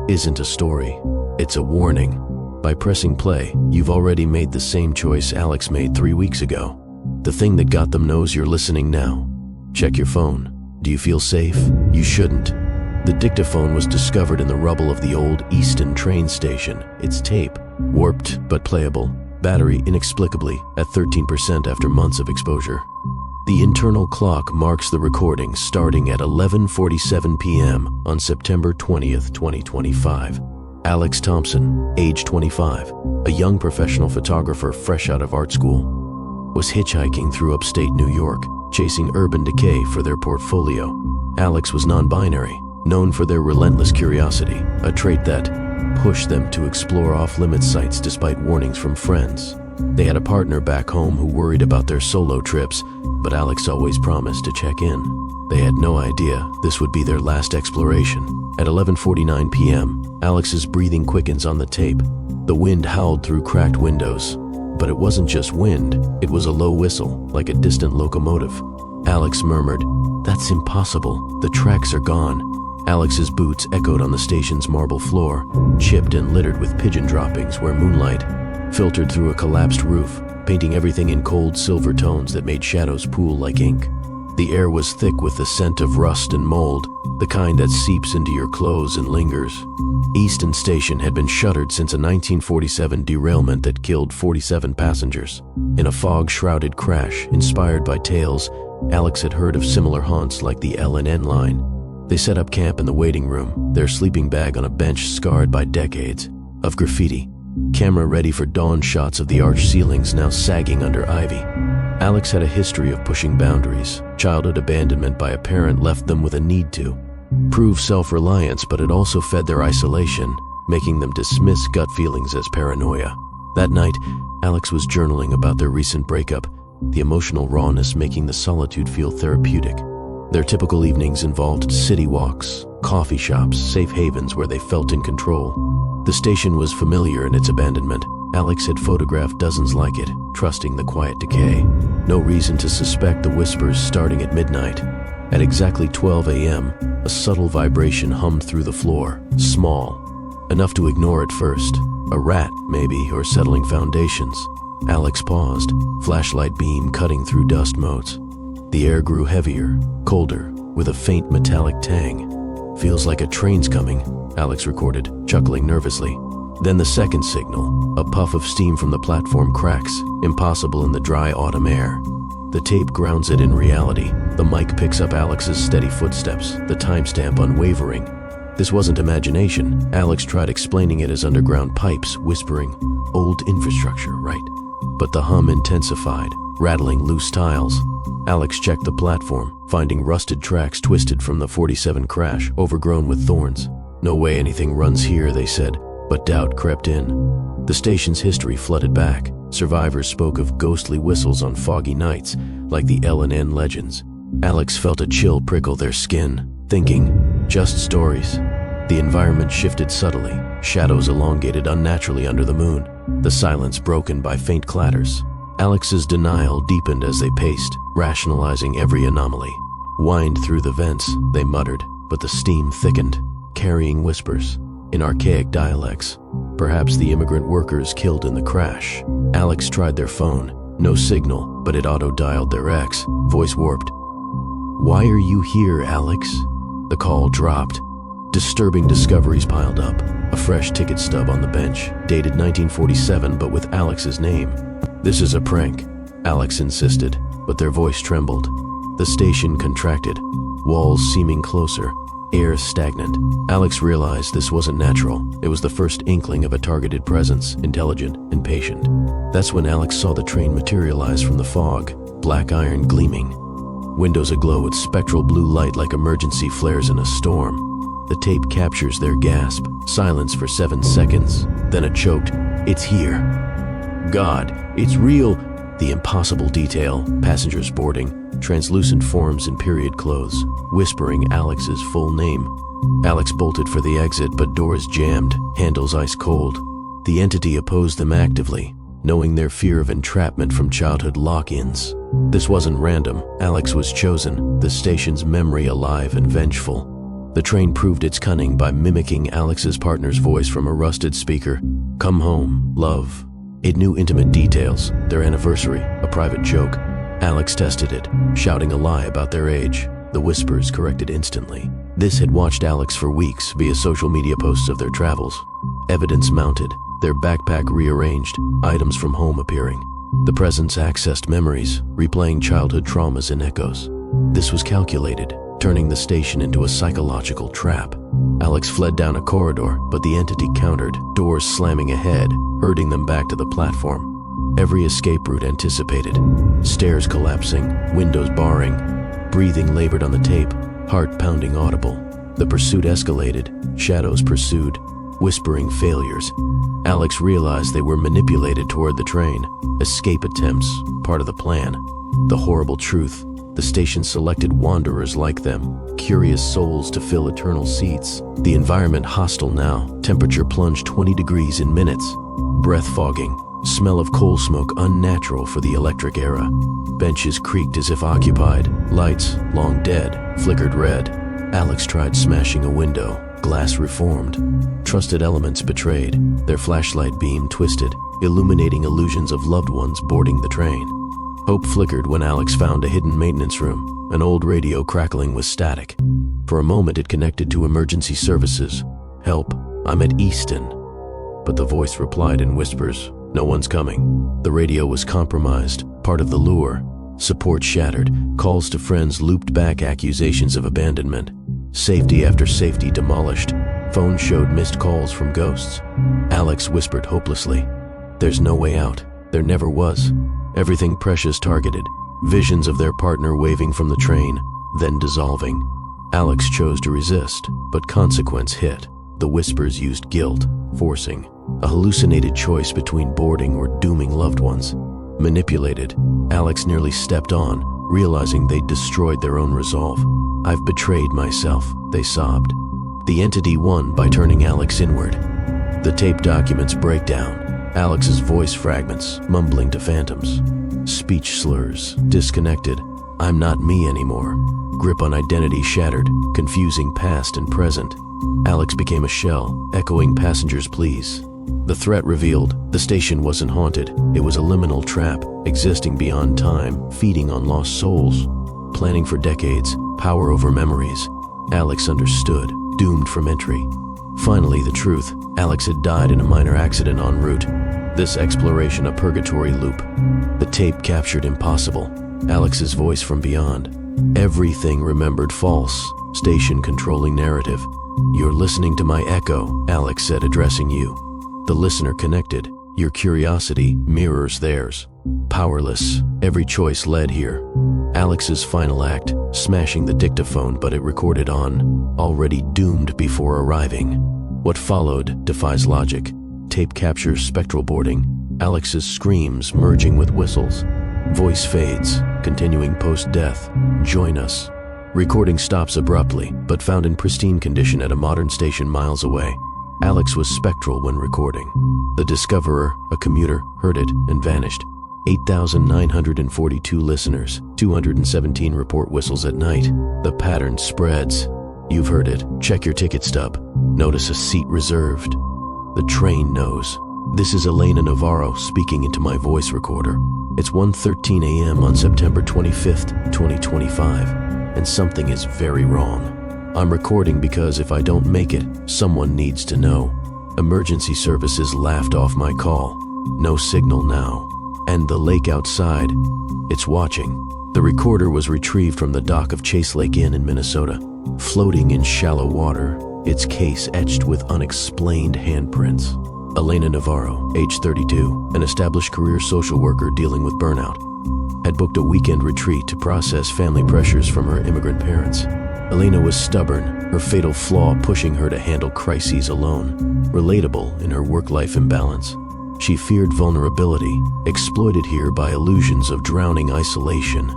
isn't a story, it's a warning. By pressing play, you've already made the same choice Alex made 3 weeks ago. The thing that got them knows you're listening now. Check your phone. Do you feel safe? You shouldn't. The dictaphone was discovered in the rubble of the old Easton train station. Its tape, warped but playable, battery inexplicably at 13% after months of exposure. The internal clock marks the recording starting at 11:47 p.m. on September 20th, 2025. Alex Thompson, age 25, a young professional photographer fresh out of art school, was hitchhiking through upstate New York, chasing urban decay for their portfolio. Alex was non-binary, known for their relentless curiosity, a trait that pushed them to explore off-limits sites despite warnings from friends. They had a partner back home who worried about their solo trips, but Alex always promised to check in. They had no idea this would be their last exploration. At 11:49 p.m., Alex's breathing quickens on the tape. The wind howled through cracked windows. But it wasn't just wind, it was a low whistle, like a distant locomotive. Alex murmured, "That's impossible, the tracks are gone." Alex's boots echoed on the station's marble floor, chipped and littered with pigeon droppings where moonlight filtered through a collapsed roof, painting everything in cold silver tones that made shadows pool like ink. The air was thick with the scent of rust and mold, the kind that seeps into your clothes and lingers. Easton Station had been shuttered since a 1947 derailment that killed 47 passengers. In a fog-shrouded crash inspired by tales Alex had heard of similar haunts like the L&N line. They set up camp in the waiting room, their sleeping bag on a bench scarred by decades of graffiti, camera ready for dawn shots of the arched ceilings now sagging under ivy. Alex had a history of pushing boundaries. Childhood abandonment by a parent left them with a need to prove self-reliance, but it also fed their isolation, making them dismiss gut feelings as paranoia. That night, Alex was journaling about their recent breakup, the emotional rawness making the solitude feel therapeutic. Their typical evenings involved city walks, coffee shops, safe havens where they felt in control. The station was familiar in its abandonment. Alex had photographed dozens like it, trusting the quiet decay. No reason to suspect the whispers starting at midnight. At exactly 12 a.m., a subtle vibration hummed through the floor, small, enough to ignore at first. A rat, maybe, or settling foundations. Alex paused, flashlight beam cutting through dust motes. The air grew heavier, colder, with a faint metallic tang. "Feels like a train's coming," Alex recorded, chuckling nervously. Then the second signal, a puff of steam from the platform cracks, impossible in the dry autumn air. The tape grounds it in reality. The mic picks up Alex's steady footsteps, the timestamp unwavering. This wasn't imagination. Alex tried explaining it as underground pipes, whispering, "Old infrastructure, right?" But the hum intensified, rattling loose tiles. Alex checked the platform, finding rusted tracks twisted from the 47 crash, overgrown with thorns. "No way anything runs here," they said, but doubt crept in. The station's history flooded back. Survivors spoke of ghostly whistles on foggy nights, like the L&N legends. Alex felt a chill prickle their skin, thinking, just stories. The environment shifted subtly, shadows elongated unnaturally under the moon, the silence broken by faint clatters. Alex's denial deepened as they paced, rationalizing every anomaly. "Whined through the vents," they muttered, but the steam thickened, carrying whispers in archaic dialects. Perhaps the immigrant workers killed in the crash. Alex tried their phone. No signal, but it auto-dialed their ex, voice warped. "Why are you here, Alex?" The call dropped. Disturbing discoveries piled up. A fresh ticket stub on the bench, dated 1947 but with Alex's name. "This is a prank," Alex insisted, but their voice trembled. The station contracted, walls seeming closer, air stagnant. Alex realized this wasn't natural. It was the first inkling of a targeted presence, intelligent and patient. That's when Alex saw the train materialize from the fog, black iron gleaming. Windows aglow with spectral blue light like emergency flares in a storm. The tape captures their gasp, silence for 7 seconds, then a choked, "It's here." "God, it's real." The impossible detail, passengers boarding, translucent forms in period clothes, whispering Alex's full name. Alex bolted for the exit, but doors jammed, handles ice cold. The entity opposed them actively, knowing their fear of entrapment from childhood lock-ins. This wasn't random. Alex was chosen, the station's memory alive and vengeful. The train proved its cunning by mimicking Alex's partner's voice from a rusted speaker. "Come home, love." It knew intimate details, their anniversary, a private joke. Alex tested it, shouting a lie about their age. The whispers corrected instantly. This had watched Alex for weeks via social media posts of their travels. Evidence mounted, their backpack rearranged, items from home appearing. The presence accessed memories, replaying childhood traumas in echoes. This was calculated, turning the station into a psychological trap. Alex fled down a corridor, but the entity countered, doors slamming ahead, herding them back to the platform. Every escape route anticipated. Stairs collapsing, windows barring. Breathing labored on the tape, heart pounding audible. The pursuit escalated, shadows pursued, whispering failures. Alex realized they were manipulated toward the train. Escape attempts, part of the plan. The horrible truth, the station selected wanderers like them, curious souls to fill eternal seats. The environment hostile now, temperature plunged 20 degrees in minutes. Breath fogging, smell of coal smoke unnatural for the electric era. Benches creaked as if occupied, lights, long dead, flickered red. Alex tried smashing a window, glass reformed. Trusted elements betrayed, their flashlight beam twisted, illuminating illusions of loved ones boarding the train. Hope flickered when Alex found a hidden maintenance room, an old radio crackling with static. For a moment it connected to emergency services. "Help, I'm at Easton." But the voice replied in whispers, "No one's coming." The radio was compromised, part of the lure. Support shattered, calls to friends looped back accusations of abandonment. Safety after safety demolished. Phone showed missed calls from ghosts. Alex whispered hopelessly, "There's no way out. There never was." Everything precious targeted, visions of their partner waving from the train, then dissolving. Alex chose to resist, but consequence hit. The whispers used guilt, forcing, a hallucinated choice between boarding or dooming loved ones. Manipulated, Alex nearly stepped on, realizing they'd destroyed their own resolve. "I've betrayed myself," they sobbed. The entity won by turning Alex inward. The tape documents break down, Alex's voice fragments, mumbling to phantoms. Speech slurs, disconnected. "I'm not me anymore." Grip on identity shattered, confusing past and present. Alex became a shell, echoing passengers' pleas. The threat revealed, the station wasn't haunted. It was a liminal trap, existing beyond time, feeding on lost souls. Planning for decades, power over memories. Alex understood, doomed from entry. Finally, the truth. Alex had died in a minor accident en route. This exploration a purgatory loop. The tape captured impossible. Alex's voice from beyond. Everything remembered false. Station controlling narrative. "You're listening to my echo," Alex said, addressing you. The listener connected. Your curiosity mirrors theirs. Powerless, every choice led here. Alex's final act, smashing the dictaphone, but it recorded on, already doomed before arriving. What followed defies logic. Tape captures spectral boarding. Alex's screams merging with whistles. Voice fades, continuing post-death. "Join us." Recording stops abruptly, but found in pristine condition at a modern station miles away. Alex was spectral when recording. The discoverer, a commuter, heard it and vanished. 8,942 listeners, 217 report whistles at night. The pattern spreads. You've heard it. Check your ticket stub. Notice a seat reserved. The train knows. This is Elena Navarro speaking into my voice recorder. It's 1:13 a.m. on September 25th, 2025, and something is very wrong. I'm recording because if I don't make it, someone needs to know. Emergency services laughed off my call. No signal now. And the lake outside, it's watching. The recorder was retrieved from the dock of Chase Lake Inn in Minnesota. Floating in shallow water, its case etched with unexplained handprints. Elena Navarro, age 32, an established career social worker dealing with burnout, had booked a weekend retreat to process family pressures from her immigrant parents. Elena was stubborn, her fatal flaw pushing her to handle crises alone. Relatable in her work-life imbalance. She feared vulnerability, exploited here by illusions of drowning isolation.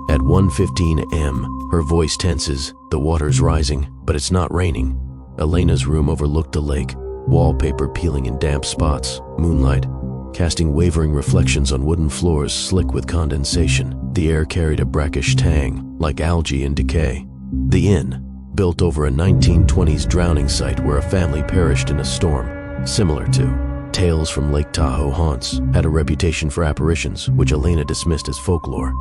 At 1:15 a.m., her voice tenses, the water's rising, but it's not raining. Elena's room overlooked the lake, wallpaper peeling in damp spots, moonlight, casting wavering reflections on wooden floors slick with condensation. The air carried a brackish tang, like algae in decay. The inn, built over a 1920s drowning site where a family perished in a storm, similar to Tales from Lake Tahoe haunts, had a reputation for apparitions, which Elena dismissed as folklore.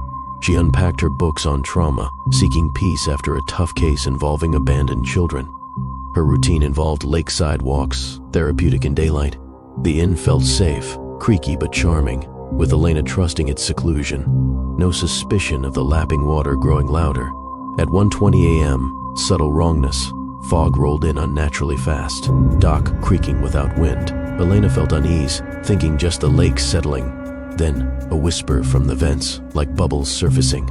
She unpacked her books on trauma, seeking peace after a tough case involving abandoned children. Her routine involved lakeside walks, therapeutic in daylight. The inn felt safe, creaky but charming, with Elena trusting its seclusion. No suspicion of the lapping water growing louder. At 1:20 a.m., subtle wrongness. Fog rolled in unnaturally fast, dock creaking without wind. Elena felt unease, thinking just the lake settling. Then, a whisper from the vents, like bubbles surfacing.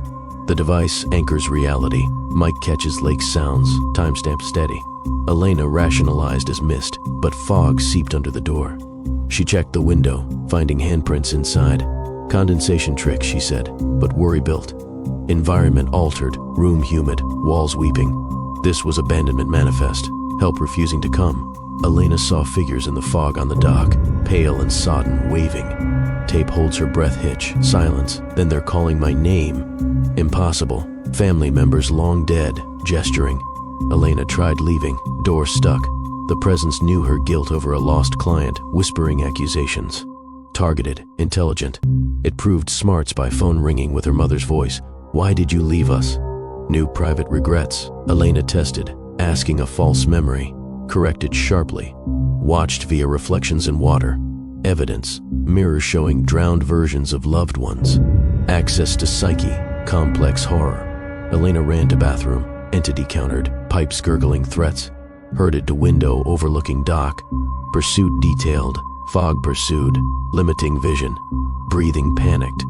The device anchors reality. Mic catches lake sounds, timestamp steady. Elena rationalized as mist, but fog seeped under the door. She checked the window, finding handprints inside. Condensation trick, she said, but worry built. Environment altered, room humid, walls weeping. This was abandonment manifest, help refusing to come. Elena saw figures in the fog on the dock, pale and sodden, waving. Tape holds her breath hitch, silence, then they're calling my name. Impossible. Family members long dead, gesturing. Elena tried leaving, door stuck. The presence knew her guilt over a lost client, whispering accusations. Targeted, intelligent. It proved smarts by phone ringing with her mother's voice. Why did you leave us? New private regrets. Elena tested, asking a false memory. Corrected sharply. Watched via reflections in water. Evidence. Mirrors showing drowned versions of loved ones. Access to psyche. Complex horror. Elena ran to bathroom. Entity countered. Pipes gurgling threats. Herded to window overlooking dock. Pursuit detailed. Fog pursued. Limiting vision. Breathing panicked.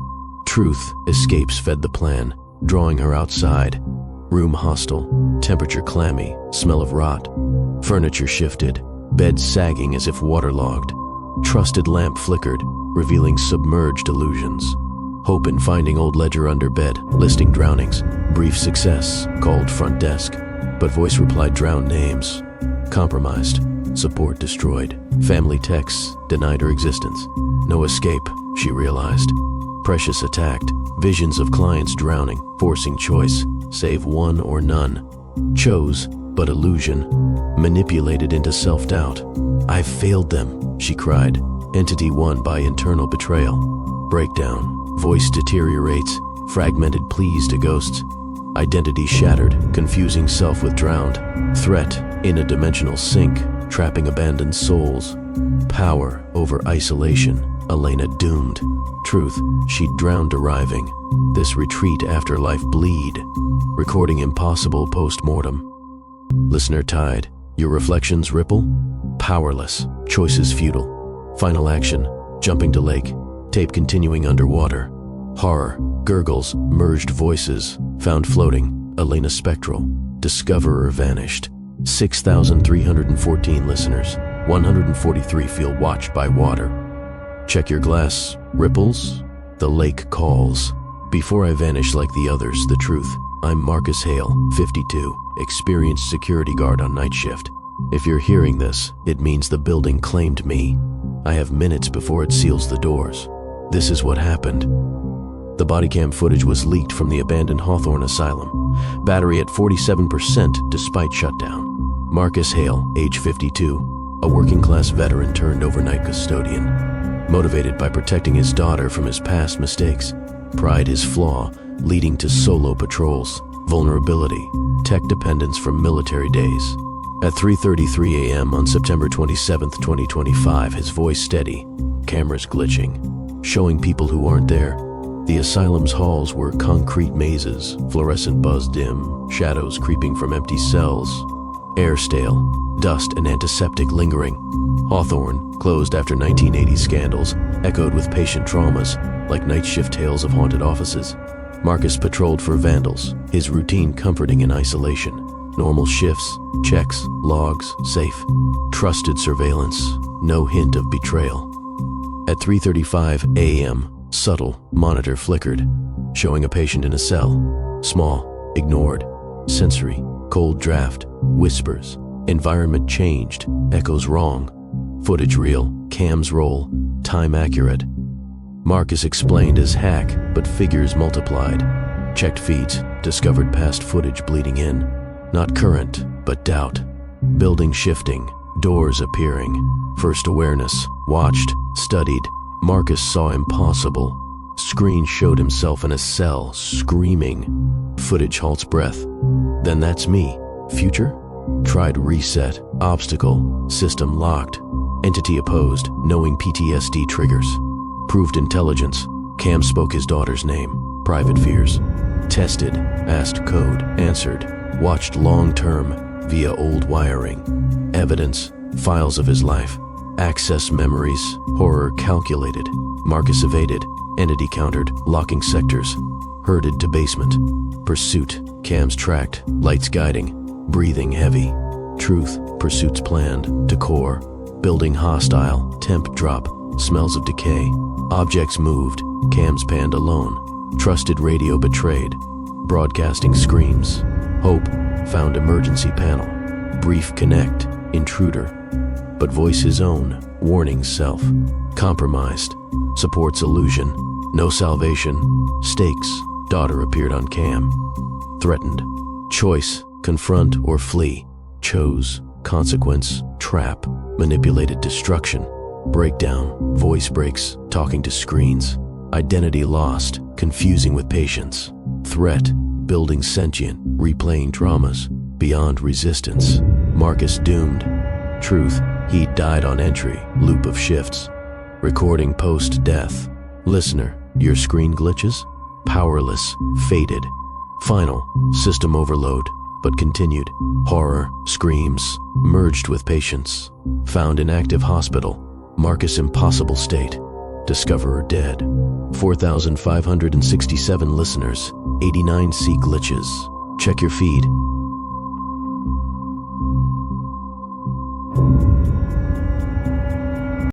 Truth. Escapes fed the plan. Drawing her outside. Room hostile. Temperature clammy. Smell of rot. Furniture shifted. Bed sagging as if waterlogged. Trusted lamp flickered, revealing submerged illusions. Hope in finding old ledger under bed, listing drownings. Brief success, called front desk. But voice replied drowned names. Compromised. Support destroyed. Family texts denied her existence. No escape, she realized. Precious attacked. Visions of clients drowning, forcing choice. Save one or none. Chose, but illusion. Manipulated into self-doubt. I've failed them, she cried. Entity won by internal betrayal. Breakdown. Voice deteriorates. Fragmented pleas to ghosts. Identity shattered, confusing self with drowned. Threat, in a dimensional sink, trapping abandoned souls. Power over isolation, Elena doomed. Truth, she'd drowned arriving. This retreat afterlife bleed. Recording impossible post-mortem. Listener tied, your reflections ripple? Powerless, choices futile. Final action, jumping to lake, tape continuing underwater. Horror, gurgles, merged voices, found floating, Elena spectral. Discoverer vanished. 6,314 listeners, 143 feel watched by water. Check your glass, ripples, the lake calls. Before I vanish like the others, the truth. I'm Marcus Hale, 52, experienced security guard on night shift. If you're hearing this, it means the building claimed me. I have minutes before it seals the doors. This is what happened. The body cam footage was leaked from the abandoned Hawthorne Asylum. Battery at 47% despite shutdown. Marcus Hale, age 52, a working-class veteran turned overnight custodian. Motivated by protecting his daughter from his past mistakes. Pride his flaw, leading to solo patrols. Vulnerability, tech dependence from military days. At 3:33 a.m. on September 27, 2025, his voice steady, cameras glitching, showing people who aren't there. The asylum's halls were concrete mazes, fluorescent buzz dim, shadows creeping from empty cells. Air stale, dust and antiseptic lingering. Hawthorne, closed after 1980 scandals, echoed with patient traumas, like night shift tales of haunted offices. Marcus patrolled for vandals, his routine comforting in isolation. Normal shifts, checks, logs, safe. Trusted surveillance, no hint of betrayal. At 3:35 a.m., subtle, monitor flickered, showing a patient in a cell. Small, ignored, sensory, cold draft, whispers. Environment changed, echoes wrong. Footage real, cams roll, time accurate. Marcus explained as hack, but figures multiplied. Checked feeds, discovered past footage bleeding in. Not current, but doubt. Building shifting, doors appearing. First awareness, watched, studied. Marcus saw impossible. Screen showed himself in a cell, screaming. Footage halts breath. Then that's me. Future? Tried reset. Obstacle. System locked. Entity opposed, knowing PTSD triggers. Proved intelligence. Cam spoke his daughter's name. Private fears. Tested. Asked code. Answered. Watched long-term via old wiring. Evidence. Files of his life. Access memories. Horror calculated. Marcus evaded. Entity countered. Locking sectors. Herded to basement. Pursuit. Cams tracked. Lights guiding. Breathing heavy. Truth. Pursuits planned. Decor. Building hostile. Temp drop. Smells of decay. Objects moved. Cams panned alone. Trusted radio betrayed. Broadcasting screams. Hope. Found emergency panel. Brief connect. Intruder. But voice his own. Warning self. Compromised. Supports illusion. No salvation. Stakes. Daughter appeared on cam. Threatened. Choice. Confront or flee. Chose. Consequence. Trap. Manipulated destruction. Breakdown. Voice breaks. Talking to screens. Identity lost. Confusing with patience. Threat. Building sentient. Replaying traumas. Beyond resistance. Marcus doomed. Truth. He died on entry. Loop of shifts. Recording post-death. Listener. Your screen glitches? Powerless. Faded. Final. System overload. But continued. Horror. Screams. Merged with patience. Found in active hospital. Marcus impossible state. Discoverer dead. 4,567 listeners. 89 C glitches. Check your feed.